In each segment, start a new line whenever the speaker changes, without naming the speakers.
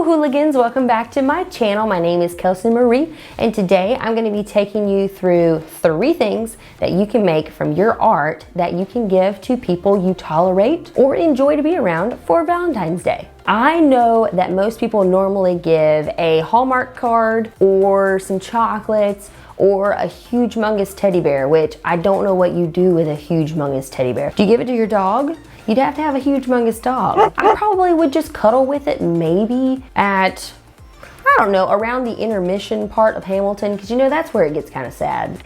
Hello hooligans, welcome back to my channel. My name is Kelsey Marie and today I'm going to be taking you through 3 things that you can make from your art that you can give to people you tolerate or enjoy to be around for Valentine's Day. I know that most people normally give a Hallmark card or some chocolates or a huge humongous teddy bear, which I don't know what you do with a huge humongous teddy bear. Do you give it to your dog? You'd have to have a huge humongous dog. I probably would just cuddle with it maybe at, I don't know, around the intermission part of Hamilton, because you know that's where it gets kind of sad.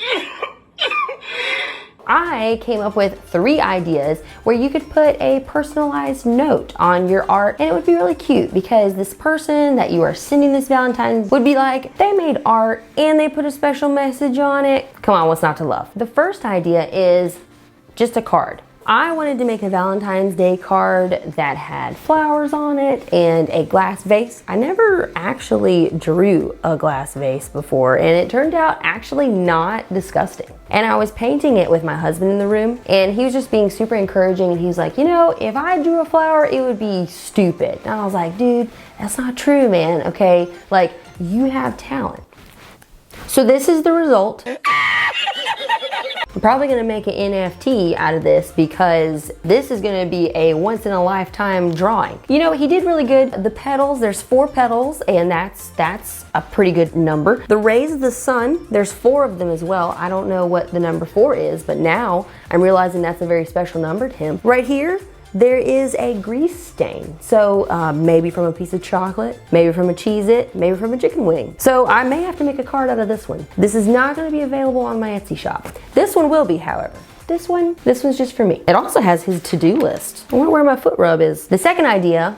I came up with 3 ideas where you could put a personalized note on your art and it would be really cute because this person that you are sending this Valentine's would be like, they made art and they put a special message on it. Come on, what's not to love? The first idea is just a card. I wanted to make a Valentine's Day card that had flowers on it and a glass vase. I never actually drew a glass vase before and it turned out actually not disgusting. And I was painting it with my husband in the room and he was just being super encouraging and he's like, you know, if I drew a flower, it would be stupid. And I was like, dude, that's not true, man, okay? Like, you have talent. So this is the result. I'm probably gonna make an NFT out of this because this is gonna be a once in a lifetime drawing. You know, he did really good. The petals, there's 4 petals and that's a pretty good number. The rays of the sun, there's 4 of them as well. I don't know what the number 4 is, but now I'm realizing that's a very special number to him. Right here, there is a grease stain. So maybe from a piece of chocolate, maybe from a Cheez-It, maybe from a chicken wing. So I may have to make a card out of this one. This is not gonna be available on my Etsy shop. This one will be, however. This one's just for me. It also has his to-do list. I wonder where my foot rub is. The second idea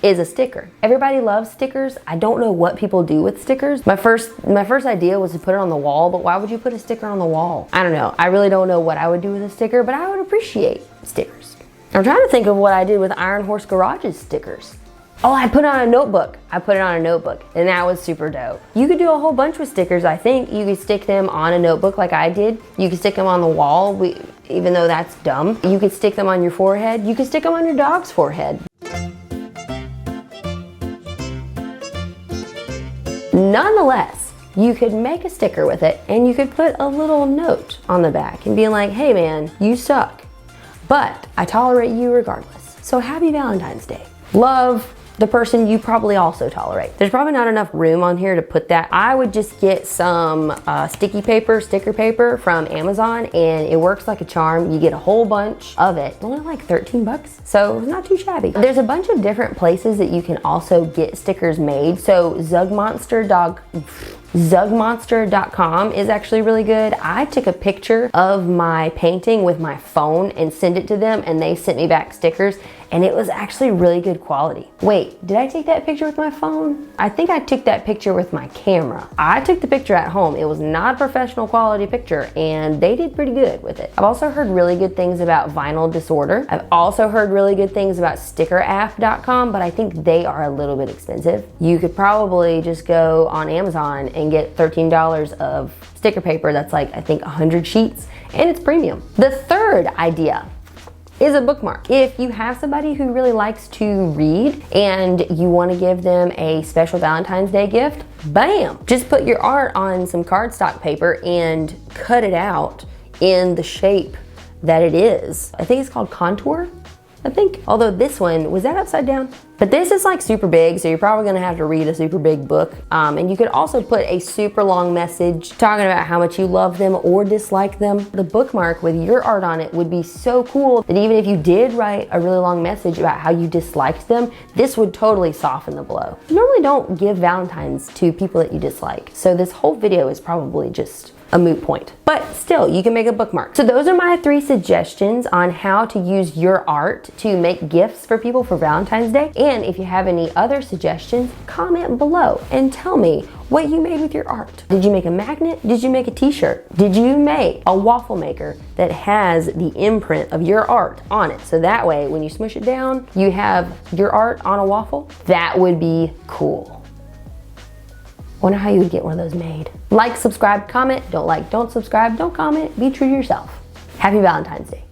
is a sticker. Everybody loves stickers. I don't know what people do with stickers. My first idea was to put it on the wall, but why would you put a sticker on the wall? I don't know. I really don't know what I would do with a sticker, but I would appreciate stickers. I'm trying to think of what I did with Iron Horse Garage's stickers. Oh, I put it on a notebook. I put it on a notebook and that was super dope. You could do a whole bunch with stickers, I think. You could stick them on a notebook like I did. You could stick them on the wall, even though that's dumb. You could stick them on your forehead. You could stick them on your dog's forehead. Nonetheless, you could make a sticker with it and you could put a little note on the back and be like, hey man, you suck, but I tolerate you regardless. So happy Valentine's Day. Love the person you probably also tolerate. There's probably not enough room on here to put that. I would just get some sticker paper from Amazon and it works like a charm. You get a whole bunch of it. It's only like 13 bucks, so it's not too shabby. There's a bunch of different places that you can also get stickers made. So Zugmonster.com is actually really good. I took a picture of my painting with my phone and sent it to them and they sent me back stickers and it was actually really good quality. Wait, did I take that picture with my phone? I think I took that picture with my camera. I took the picture at home. It was not a professional quality picture and they did pretty good with it. I've also heard really good things about Vinyl Disorder. I've also heard really good things about stickerapp.com, but I think they are a little bit expensive. You could probably just go on Amazon and get $13 of sticker paper that's like, I think 100 sheets and it's premium. The third idea is a bookmark. If you have somebody who really likes to read and you want to give them a special Valentine's Day gift, bam! Just put your art on some cardstock paper and cut it out in the shape that it is. I think it's called contour. I think, although this one, was that upside down? But this is like super big, so you're probably gonna have to read a super big book. And you could also put a super long message talking about how much you love them or dislike them. The bookmark with your art on it would be so cool that even if you did write a really long message about how you disliked them, this would totally soften the blow. You normally don't give Valentines to people that you dislike, so this whole video is probably just a moot point. But still, you can make a bookmark. So those are my 3 suggestions on how to use your art to make gifts for people for Valentine's Day. And if you have any other suggestions, comment below and tell me what you made with your art. Did you make a magnet? Did you make a t-shirt? Did you make a waffle maker that has the imprint of your art on it? So that way, when you smush it down, you have your art on a waffle. That would be cool. Wonder how you would get one of those made. Like, subscribe, comment. Don't like, don't subscribe, don't comment. Be true to yourself. Happy Valentine's Day.